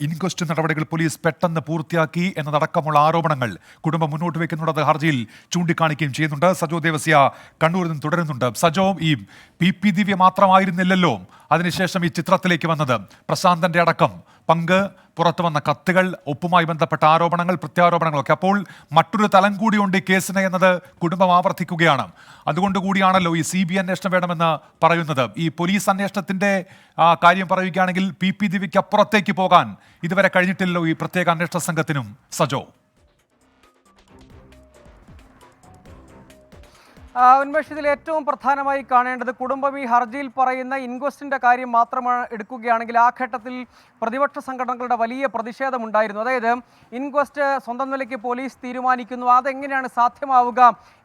Inquest നടപടികൾ police പെട്ടെന്ന് പൂർത്തിയാക്കി എന്നതടക്കമുള്ള ആരോപണങ്ങൾ കുടുംബം മുന്നോട്ട് വെക്കുന്നുണ്ട്. ഹർജിയിൽ ചൂണ്ടിക്കാണിക്കുകയും ചെയ്യുന്നുണ്ട്. സജോ ദേവസ്യ കണ്ണൂരിൽ നിന്ന് തുടരുന്നുണ്ട്. സജോ, ഈ പി ദിവ്യ മാത്രമായിരുന്നില്ലല്ലോ അതിനുശേഷം ഈ ചിത്രത്തിലേക്ക് വന്നത്. പ്രശാന്തന്റെ അടക്കം പങ്ക്, പുറത്തു വന്ന കത്തുകൾ, ഒപ്പുമായി ബന്ധപ്പെട്ട ആരോപണങ്ങൾ, പ്രത്യാരോപണങ്ങളൊക്കെ. അപ്പോൾ മറ്റൊരു തലം കൂടിയുണ്ട് ഈ കേസിന് എന്നത് കുടുംബം ആവർത്തിക്കുകയാണ്. അതുകൊണ്ട് കൂടിയാണല്ലോ ഈ CBI അന്വേഷണം വേണമെന്ന് പറയുന്നത്. ഈ പോലീസ് അന്വേഷണത്തിന്റെ കാര്യം പറയുകയാണെങ്കിൽ പി ദിവ്യയ്ക്ക് അപ്പുറത്തേക്ക് പോകാൻ ഇതുവരെ കഴിഞ്ഞിട്ടില്ലല്ലോ ഈ പ്രത്യേക അന്വേഷണ സംഘത്തിനും. സജോ, ഉന്മേഷ്, ഇതിൽ ഏറ്റവും പ്രധാനമായി കാണേണ്ടത് കുടുംബം ഈ ഹർജിയിൽ പറയുന്ന ഇൻക്വസ്റ്റിന്റെ കാര്യം മാത്രമാണ് എടുക്കുകയാണെങ്കിൽ ആ ഘട്ടത്തിൽ പ്രതിപക്ഷ സംഘടനകളുടെ വലിയ പ്രതിഷേധമുണ്ടായിരുന്നു. അതായത് ഇൻക്വസ്റ്റ് സ്വന്തം നിലയ്ക്ക് പോലീസ് തീരുമാനിക്കുന്നു, അതെങ്ങനെയാണ് സാധ്യമാവുക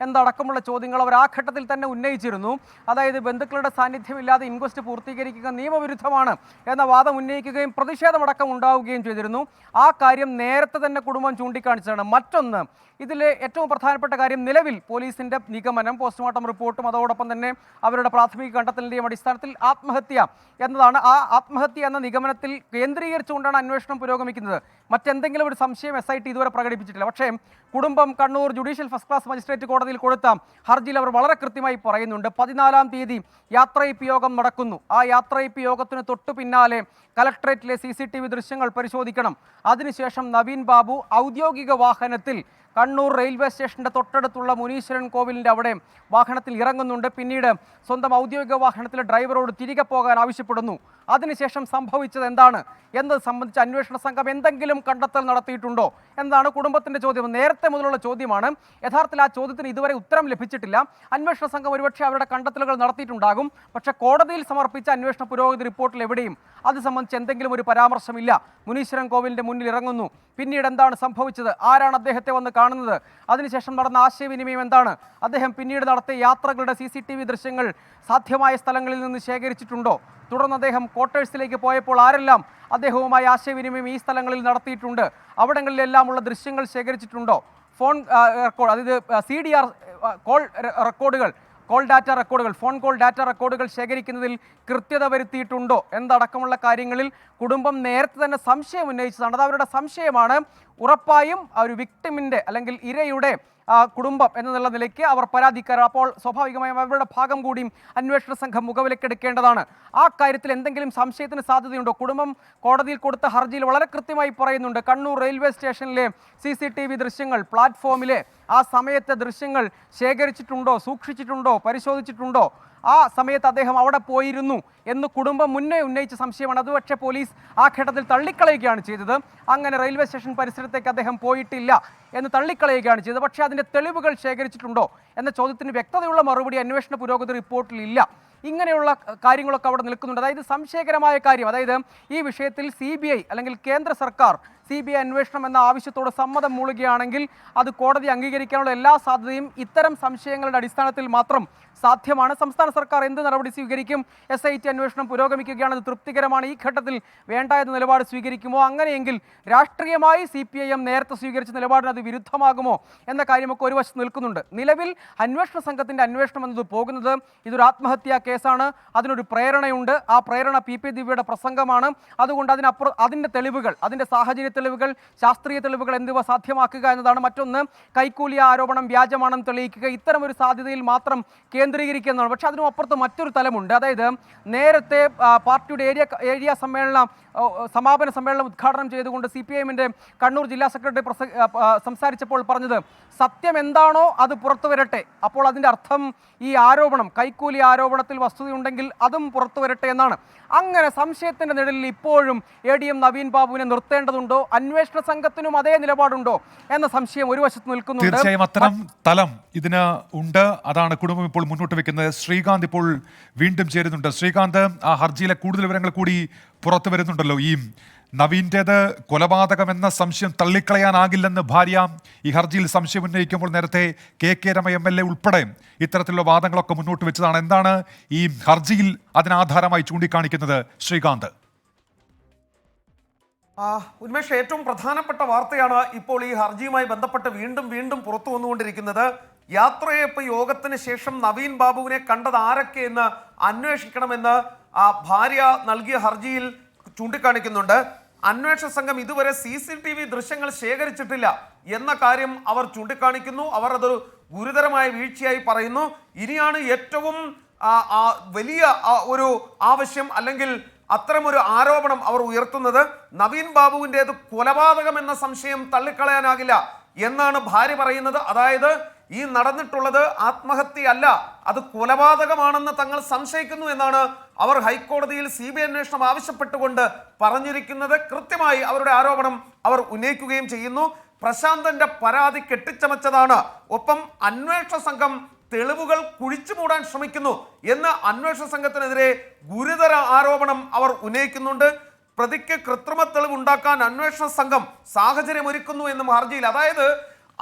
എന്നടക്കമുള്ള ചോദ്യങ്ങൾ അവർ ആ ഘട്ടത്തിൽ തന്നെ ഉന്നയിച്ചിരുന്നു. അതായത് ബന്ധുക്കളുടെ സാന്നിധ്യമില്ലാതെ ഇൻക്വസ്റ്റ് പൂർത്തീകരിക്കുക നിയമവിരുദ്ധമാണ് എന്ന വാദം ഉന്നയിക്കുകയും പ്രതിഷേധമടക്കം ഉണ്ടാവുകയും ചെയ്തിരുന്നു. ആ കാര്യം നേരത്തെ തന്നെ കുടുംബം ചൂണ്ടിക്കാണിച്ചതാണ്. മറ്റൊന്ന്, ഇതിലെ ഏറ്റവും പ്രധാനപ്പെട്ട കാര്യം, നിലവിൽ പോലീസിന്റെ നിഗമനം, പോസ്റ്റ്മോർട്ടം റിപ്പോർട്ടും അതോടൊപ്പം തന്നെ അവരുടെ പ്രാഥമിക കണ്ടെത്തലിന്റെയും അടിസ്ഥാനത്തിൽ ആത്മഹത്യ എന്നതാണ്. ആ ആത്മഹത്യ എന്ന നിഗമനത്തിൽ കേന്ദ്രീകരിച്ചുകൊണ്ടാണ് അന്വേഷണം പുരോഗമിക്കുന്നത്. മറ്റെന്തെങ്കിലും ഒരു സംശയം SIT ഇതുവരെ പ്രകടിപ്പിച്ചിട്ടില്ല. പക്ഷേ കുടുംബം Kannur judicial first class magistrate കോടതിയിൽ കൊടുത്ത ഹർജിയിൽ അവർ വളരെ കൃത്യമായി പറയുന്നുണ്ട്. 14-ാം തീയതി യാത്രയപ്പ് യോഗം നടക്കുന്നു. ആ യാത്രയപ്പ് യോഗത്തിന് തൊട്ടു പിന്നാലെ കലക്ട്രേറ്റിലെ CCTV ദൃശ്യങ്ങൾ പരിശോധിക്കണം. അതിനുശേഷം നവീൻ ബാബു ഔദ്യോഗിക വാഹനത്തിൽ കണ്ണൂർ റെയിൽവേ സ്റ്റേഷന്റെ തൊട്ടടുത്തുള്ള മുനീശ്വരൻ കോവിലിൻ്റെ അവിടെ വാഹനത്തിൽ ഇറങ്ങുന്നുണ്ട്. പിന്നീട് സ്വന്തം ഔദ്യോഗിക വാഹനത്തിലെ ഡ്രൈവറോട് തിരികെ പോകാൻ ആവശ്യപ്പെടുന്നു. അതിനുശേഷം സംഭവിച്ചത് എന്താണ് എന്നത് സംബന്ധിച്ച് അന്വേഷണ സംഘം എന്തെങ്കിലും കണ്ടെത്തൽ നടത്തിയിട്ടുണ്ടോ എന്നതാണ് കുടുംബത്തിന്റെ ചോദ്യം. നേരത്തെ മുതലുള്ള ചോദ്യമാണ്. യഥാർത്ഥത്തിൽ ആ ചോദ്യത്തിന് ഇതുവരെ ഉത്തരം ലഭിച്ചിട്ടില്ല. അന്വേഷണ സംഘം ഒരുപക്ഷെ അവരുടെ കണ്ടെത്തലുകൾ നടത്തിയിട്ടുണ്ടാകും. പക്ഷേ കോടതിയിൽ സമർപ്പിച്ച അന്വേഷണ പുരോഗതി റിപ്പോർട്ടിൽ എവിടെയും അത് സംബന്ധിച്ച് എന്തെങ്കിലും ഒരു പരാമർശമില്ല. മുനീശ്വരൻ കോവിലിന്റെ മുന്നിൽ ഇറങ്ങുന്നു, പിന്നീട് എന്താണ് സംഭവിച്ചത്, ആരാണ് അദ്ദേഹത്തെ വന്ന് കാണുന്നത്, അതിനുശേഷം നടന്ന ആശയവിനിമയം എന്താണ്, അദ്ദേഹം പിന്നീട് നടത്തിയ യാത്രകളുടെ CCTV ദൃശ്യങ്ങൾ സാധ്യമായ സ്ഥലങ്ങളിൽ നിന്ന് ശേഖരിച്ചിട്ടുണ്ടോ, തുടർന്ന് അദ്ദേഹം ക്വാർട്ടേഴ്സിലേക്ക് പോയപ്പോൾ ആരെല്ലാം അദ്ദേഹവുമായി ആശയവിനിമയം ഈ സ്ഥലങ്ങളിൽ നടത്തിയിട്ടുണ്ട്, അവിടങ്ങളിലെല്ലാമുള്ള ദൃശ്യങ്ങൾ ശേഖരിച്ചിട്ടുണ്ടോ, ഫോൺ റെക്കോർഡ്, അതായത് CDR കോൾ റെക്കോർഡുകൾ, കോൾ ഡാറ്റ റെക്കോർഡുകൾ, ഫോൺ കോൾ ഡാറ്റ റെക്കോർഡുകൾ ശേഖരിക്കുന്നതിൽ കൃത്യത വരുത്തിയിട്ടുണ്ടോ എന്നടക്കമുള്ള കാര്യങ്ങളിൽ കുടുംബം നേരത്തെ തന്നെ സംശയം ഉന്നയിച്ചതാണ്. അത് അവരുടെ സംശയമാണ്. ഉറപ്പായും ഒരു വിക്ടിമിൻ്റെ അല്ലെങ്കിൽ ഇരയുടെ കുടുംബം എന്നുള്ള നിലയ്ക്ക് അവർ പരാതിക്കാരാണ്. അപ്പോൾ സ്വാഭാവികമായും അവരുടെ ഭാഗം കൂടിയും അന്വേഷണ സംഘം മുഖവിലക്കെടുക്കേണ്ടതാണ്. ആ കാര്യത്തിൽ എന്തെങ്കിലും സംശയത്തിന് സാധ്യതയുണ്ടോ? കുടുംബം കോടതിയിൽ കൊടുത്ത ഹർജിയിൽ വളരെ കൃത്യമായി പറയുന്നുണ്ട്. കണ്ണൂർ റെയിൽവേ സ്റ്റേഷനിലെ CCTV ദൃശ്യങ്ങൾ, പ്ലാറ്റ്ഫോമിലെ ആ സമയത്തെ ദൃശ്യങ്ങൾ ശേഖരിച്ചിട്ടുണ്ടോ, സൂക്ഷിച്ചിട്ടുണ്ടോ, പരിശോധിച്ചിട്ടുണ്ടോ, ആ സമയത്ത് അദ്ദേഹം അവിടെ പോയിരുന്നു എന്ന് കുടുംബം മുന്നേ ഉന്നയിച്ച സംശയമാണ്. അത് പക്ഷേ പോലീസ് ആ ഘട്ടത്തിൽ തള്ളിക്കളയുകയാണ് ചെയ്തത്. അങ്ങനെ റെയിൽവേ സ്റ്റേഷൻ പരിസരത്തേക്ക് അദ്ദേഹം പോയിട്ടില്ല എന്ന് തള്ളിക്കളയുകയാണ് ചെയ്തത്. പക്ഷേ അതിൻ്റെ തെളിവുകൾ ശേഖരിച്ചിട്ടുണ്ടോ എന്ന ചോദ്യത്തിന് വ്യക്തതയുള്ള മറുപടി അന്വേഷണ പുരോഗതി റിപ്പോർട്ടിൽ ഇല്ല. ഇങ്ങനെയുള്ള കാര്യങ്ങളൊക്കെ അവിടെ നിൽക്കുന്നുണ്ട്. അതായത് സംശയകരമായ കാര്യം, അതായത് ഈ വിഷയത്തിൽ CBI അല്ലെങ്കിൽ കേന്ദ്ര സർക്കാർ CBI അന്വേഷണം എന്ന ആവശ്യത്തോട് സമ്മതം മൂളുകയാണെങ്കിൽ അത് കോടതി അംഗീകരിക്കാനുള്ള എല്ലാ സാധ്യതയും ഇത്തരം സംശയങ്ങളുടെ അടിസ്ഥാനത്തിൽ മാത്രം സാധ്യമാണ്. സംസ്ഥാന സർക്കാർ എന്ത് നടപടി സ്വീകരിക്കും? SIT അന്വേഷണം പുരോഗമിക്കുകയാണ്, അത് തൃപ്തികരമാണ്, ഈ ഘട്ടത്തിൽ വേണ്ട എന്ന നിലപാട് സ്വീകരിക്കുമോ? അങ്ങനെയെങ്കിൽ രാഷ്ട്രീയമായി CPIM നേരത്തെ സ്വീകരിച്ച നിലപാടിന് അത് വിരുദ്ധമാകുമോ എന്ന കാര്യമൊക്കെ ഒരു വശത്ത് നിൽക്കുന്നുണ്ട്. നിലവിൽ അന്വേഷണ സംഘത്തിൻ്റെ അന്വേഷണം എന്നത് പോകുന്നത് ഇതൊരു ആത്മഹത്യാ കേസാണ്, അതിനൊരു പ്രേരണയുണ്ട്. ആ പ്രേരണ പി ദിവ്യയുടെ പ്രസംഗമാണ്. അതുകൊണ്ട് അതിൻ്റെ തെളിവുകൾ, അതിൻ്റെ സാഹചര്യ തെളിവുകൾ, ശാസ്ത്രീയ തെളിവുകൾ എന്നിവ സാധ്യമാക്കുക എന്നതാണ്. മറ്റൊന്ന്, കൈക്കൂലി ആരോപണം വ്യാജമാണെന്ന് തെളിയിക്കുക, ഇത്തരമൊരു സാധ്യതയിൽ മാത്രം കേന്ദ്രീകരിക്കുന്നതാണ്. പക്ഷേ അതിനും അപ്പുറത്ത് മറ്റൊരു തലമുണ്ട്. അതായത് നേരത്തെ പാർട്ടിയുടെ ഏരിയ സമാപന സമ്മേളനം ഉദ്ഘാടനം ചെയ്തുകൊണ്ട് CPIMന്റെ കണ്ണൂർ ജില്ലാ സെക്രട്ടറി സംസാരിച്ചപ്പോൾ പറഞ്ഞത്, സത്യം എന്താണോ അത് പുറത്തു വരട്ടെ. അപ്പോൾ അതിൻ്റെ അർത്ഥം ഈ ആരോപണം, കൈക്കൂലി ആരോപണത്തിൽ വസ്തുതയുണ്ടെങ്കിൽ അതും പുറത്തു വരട്ടെ എന്നാണ്. അങ്ങനെ സംശയത്തിൻ്റെ നിഴലിൽ ഇപ്പോഴും ADM നവീൻ ബാബുവിനെ നിർത്തേണ്ടതുണ്ടോ, അന്വേഷണ സംഘത്തിനും അതേ നിലപാടുണ്ടോ എന്ന സംശയം ഒരു വശത്ത് നിൽക്കുന്നുണ്ട്. തീർച്ചയായും അത്തരം തലം ഇതിന് ഉണ്ട്. അതാണ് കുടുംബം ഇപ്പോൾ മുന്നോട്ട് വെക്കുന്നത്. ശ്രീകാന്ത് ഇപ്പോൾ വീണ്ടും ചേരുന്നുണ്ട്. ശ്രീകാന്ത്, ആ ഹർജിയിലെ കൂടുതൽ വിവരങ്ങൾ കൂടി പുറത്തു വരുന്നുണ്ടല്ലോ. ഈ നവീൻ്റേത് കൊലപാതകമെന്ന സംശയം തള്ളിക്കളയാനാകില്ലെന്ന് ഭാര്യ ഈ ഹർജിയിൽ സംശയം ഉന്നയിക്കുമ്പോൾ നേരത്തെ KK രമ MLA ഉൾപ്പെടെ ഇത്തരത്തിലുള്ള വാദങ്ങളൊക്കെ മുന്നോട്ട് വെച്ചതാണ്. എന്താണ് ഈ ഹർജിയിൽ അതിനാധാരമായി ചൂണ്ടിക്കാണിക്കുന്നത് ശ്രീകാന്ത്? ഉന്മേഷ്, ഏറ്റവും പ്രധാനപ്പെട്ട വാർത്തയാണ് ഇപ്പോൾ ഈ ഹർജിയുമായി ബന്ധപ്പെട്ട് വീണ്ടും പുറത്തു വന്നുകൊണ്ടിരിക്കുന്നത്. യാത്രയപ്പ് യോഗത്തിന് ശേഷം നവീൻ ബാബുവിനെ കണ്ടത് ആരൊക്കെയെന്ന് അന്വേഷിക്കണമെന്ന് ഭാര്യ നൽകിയ ഹർജിയിൽ ചൂണ്ടിക്കാണിക്കുന്നുണ്ട്. അന്വേഷണ സംഘം ഇതുവരെ CCTV ദൃശ്യങ്ങൾ ശേഖരിച്ചിട്ടില്ല എന്ന കാര്യം അവർ ചൂണ്ടിക്കാണിക്കുന്നു. അവർ അതൊരു ഗുരുതരമായ വീഴ്ചയായി പറയുന്നു. ഇനിയാണ് ഏറ്റവും വലിയ ഒരു ആവശ്യം അല്ലെങ്കിൽ അത്തരമൊരു ആരോപണം അവർ ഉയർത്തുന്നത്. നവീൻ ബാബുവിൻ്റേത് കൊലപാതകം എന്ന സംശയം തള്ളിക്കളയാനാകില്ല എന്നാണ് ഭാര്യ പറയുന്നത്. അതായത് ഈ നടന്നിട്ടുള്ളത് ആത്മഹത്യയല്ല, അത് കൊലപാതകമാണെന്ന് തങ്ങൾ സംശയിക്കുന്നു എന്നാണ് അവർ ഹൈക്കോടതിയിൽ CBI അന്വേഷണം ആവശ്യപ്പെട്ടുകൊണ്ട് പറഞ്ഞിരിക്കുന്നത്. കൃത്യമായി അവരുടെ ആരോപണം അവർ ഉന്നയിക്കുകയും ചെയ്യുന്നു. പ്രശാന്തന്റെ പരാതി കെട്ടിച്ചമച്ചതാണ്, ഒപ്പം അന്വേഷണ സംഘം തെളിവുകൾ കുഴിച്ചു മൂടാൻ ശ്രമിക്കുന്നു എന്ന് അന്വേഷണ സംഘത്തിനെതിരെ ഗുരുതര ആരോപണം അവർ ഉന്നയിക്കുന്നുണ്ട്. പ്രതിക്ക് കൃത്രിമ തെളിവ് ഉണ്ടാക്കാൻ അന്വേഷണ സംഘം സാഹചര്യമൊരുക്കുന്നു എന്നും ഹർജിയിൽ, അതായത്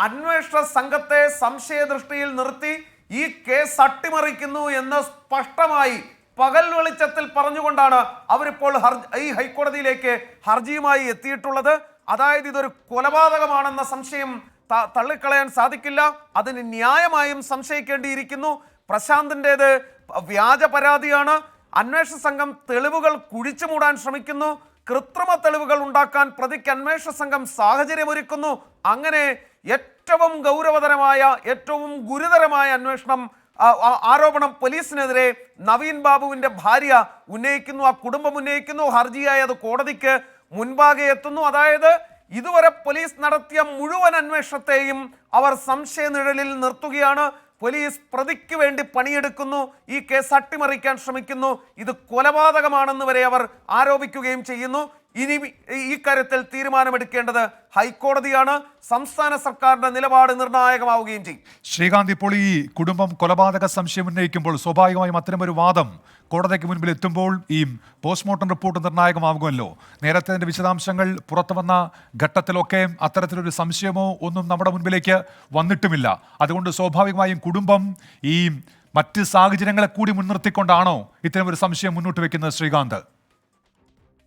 അന്വേഷണ സംഘത്തെ സംശയദൃഷ്ടിയിൽ നിർത്തി ഈ കേസ് അട്ടിമറിക്കുന്നു എന്ന് സ്പഷ്ടമായി പകൽ വെളിച്ചത്തിൽ പറഞ്ഞുകൊണ്ടാണ് അവരിപ്പോൾ ഈ ഹൈക്കോടതിയിലേക്ക് ഹർജിയുമായി എത്തിയിട്ടുള്ളത്. അതായത് ഇതൊരു കൊലപാതകമാണെന്ന സംശയം തള്ളിക്കളയാൻ സാധിക്കില്ല, അതിന് ന്യായമായും സംശയിക്കേണ്ടിയിരിക്കുന്നു. പ്രശാന്തിൻ്റേത് വ്യാജ പരാതിയാണ്. അന്വേഷണ സംഘം തെളിവുകൾ കുഴിച്ചു മൂടാൻ ശ്രമിക്കുന്നു, കൃത്രിമ തെളിവുകൾ ഉണ്ടാക്കാൻ പ്രതിക്ക് അന്വേഷണ സംഘം സാഹചര്യമൊരുക്കുന്നു. അങ്ങനെ ഏറ്റവും ഗൗരവതരമായ ഏറ്റവും ഗുരുതരമായ ആരോപണം പോലീസിനെതിരെ നവീൻ ബാബുവിന്റെ ഭാര്യ ഉന്നയിക്കുന്നു, ആ കുടുംബം ഉന്നയിക്കുന്നു. ഹർജിയായി അത് കോടതിക്ക് മുൻപാകെ എത്തുന്നു. അതായത് ഇതുവരെ പോലീസ് നടത്തിയ മുഴുവൻ അന്വേഷണത്തെയും അവർ സംശയനിഴലിൽ നിർത്തുകയാണ്. പോലീസ് പ്രതിക്ക് വേണ്ടി പണിയെടുക്കുന്നു, ഈ കേസ് അട്ടിമറിക്കാൻ ശ്രമിക്കുന്നു, ഇത് കൊലപാതകമാണെന്ന് വരെ അവർ ആരോപിക്കുകയും ചെയ്യുന്നു. ഇനി ഈ കാര്യത്തിൽ തീരുമാനമെടുക്കേണ്ടത് ഹൈക്കോടതിയാണ്. സംസ്ഥാന സർക്കാരിന്റെ നിലപാട് നിർണായകമാവുകയും ചെയ്യും. ശ്രീകാന്ത്, ഇപ്പോൾ ഈ കുടുംബം കൊലപാതക സംശയം ഉന്നയിക്കുമ്പോൾ സ്വാഭാവികമായും അത്തരമൊരു വാദം കോടതിക്ക് മുൻപിൽ എത്തുമ്പോൾ ഈ പോസ്റ്റ്മോർട്ടം റിപ്പോർട്ട് നിർണായകമാകുമല്ലോ. നേരത്തെ അതിൻ്റെ വിശദാംശങ്ങൾ പുറത്തു വന്ന ഘട്ടത്തിലൊക്കെ അത്തരത്തിലൊരു സംശയമോ ഒന്നും നമ്മുടെ മുൻപിലേക്ക് വന്നിട്ടുമില്ല. അതുകൊണ്ട് സ്വാഭാവികമായും കുടുംബം ഈ മറ്റ് സാഹചര്യങ്ങളെ കൂടി മുൻനിർത്തിക്കൊണ്ടാണോ ഇത്തരമൊരു സംശയം മുന്നോട്ട് വെക്കുന്നത് ശ്രീകാന്ത്?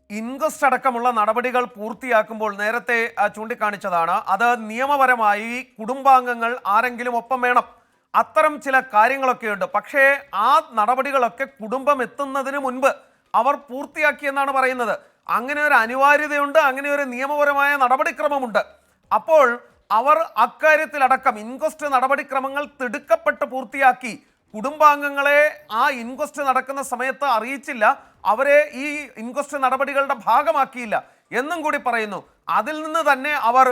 ഇൻക്വസ്റ്റ് അടക്കമുള്ള നടപടികൾ പൂർത്തിയാക്കുമ്പോൾ നേരത്തെ ചൂണ്ടിക്കാണിച്ചതാണ്, അത് നിയമപരമായി കുടുംബാംഗങ്ങൾ ആരെങ്കിലും ഒപ്പം വേണം, അത്തരം ചില കാര്യങ്ങളൊക്കെയുണ്ട്. പക്ഷേ ആ നടപടികളൊക്കെ കുടുംബം എത്തുന്നതിന് മുൻപ് അവർ പൂർത്തിയാക്കിയെന്നാണ് പറയുന്നത്. അങ്ങനെ ഒരു അനിവാര്യതയുണ്ട്, അങ്ങനെ ഒരു നിയമപരമായ നടപടിക്രമമുണ്ട്. അപ്പോൾ അവർ അക്കാര്യത്തിലടക്കം ഇൻക്വസ്റ്റ് നടപടിക്രമങ്ങൾ തിടുക്കപ്പെട്ട് പൂർത്തിയാക്കി കുടുംബാംഗങ്ങളെ ആ ഇൻക്വസ്റ്റ് നടക്കുന്ന സമയത്ത് അറിയിച്ചില്ല, അവരെ ഈ ഇൻക്വസ്റ്റ് നടപടികളുടെ ഭാഗമാക്കിയില്ല എന്നും കൂടി പറയുന്നു. അതിൽ നിന്ന് തന്നെ അവർ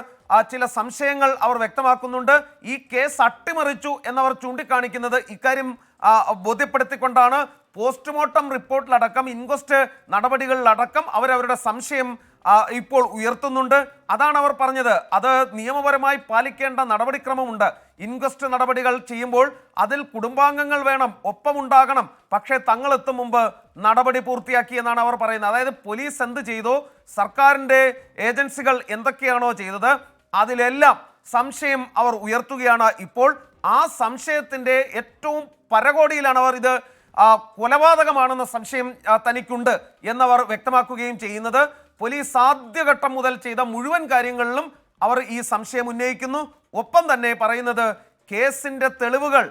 ചില സംശയങ്ങൾ അവർ വ്യക്തമാക്കുന്നുണ്ട്. ഈ കേസ് അട്ടിമറിച്ചു എന്നവർ ചൂണ്ടിക്കാണിക്കുന്നത് ഇക്കാര്യം ബോധ്യപ്പെടുത്തിക്കൊണ്ടാണ്. പോസ്റ്റ്മോർട്ടം റിപ്പോർട്ടിലടക്കം ഇൻക്വസ്റ്റ് നടപടികളിലടക്കം അവരവരുടെ സംശയം ഇപ്പോൾ ഉയർത്തുന്നുണ്ട്. അതാണ് അവർ പറഞ്ഞത്, അത് നിയമപരമായി പാലിക്കേണ്ട നടപടിക്രമമുണ്ട്. ഇൻക്വസ്റ്റ് നടപടികൾ ചെയ്യുമ്പോൾ അതിൽ കുടുംബാംഗങ്ങൾ വേണം, ഒപ്പമുണ്ടാകണം. പക്ഷേ തങ്ങളെത്തും മുമ്പ് നടപടി പൂർത്തിയാക്കി എന്നാണ് അവർ പറയുന്നത്. അതായത് പോലീസ് എന്ത് ചെയ്തോ, സർക്കാരിൻ്റെ ഏജൻസികൾ എന്തൊക്കെയാണോ ചെയ്തത്, അതിലെല്ലാം സംശയം അവർ ഉയർത്തുകയാണ്. ഇപ്പോൾ ആ സംശയത്തിൻ്റെ ഏറ്റവും പരകോടിയിലാണ് അവർ ഇത് കൊലപാതകമാണെന്ന സംശയം തനിക്കുണ്ട് എന്നവർ വ്യക്തമാക്കുകയും ചെയ്യുന്നത്. പോലീസ് ആദ്യഘട്ടം മുതൽ ചെയ്ത മുഴുവൻ കാര്യങ്ങളിലും അവർ ഈ സംശയം ഉന്നയിക്കുന്നു. ഒപ്പം തന്നെ പറയുന്നത് കേസിന്റെ തെളിവുകൾ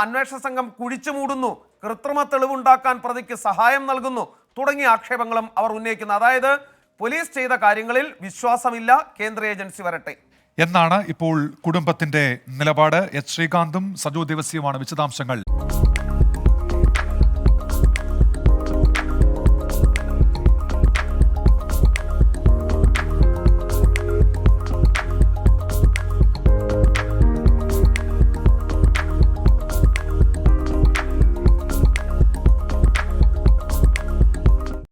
അന്വേഷണ സംഘം കുഴിച്ചു മൂടുന്നു, കൃത്രിമ തെളിവുണ്ടാക്കാൻ പ്രതിക്ക് സഹായം നൽകുന്നു തുടങ്ങിയ ആക്ഷേപങ്ങളും അവർ ഉന്നയിക്കുന്നു. അതായത് പോലീസ് ചെയ്ത കാര്യങ്ങളിൽ വിശ്വാസമില്ല, കേന്ദ്ര ഏജൻസി വരട്ടെ എന്നാണ് ഇപ്പോൾ കുടുംബത്തിന്റെ നിലപാട്. എച്ച് ശ്രീകാന്തും സജോ ദേവസ്യയുമാണ് വിശദാംശങ്ങൾ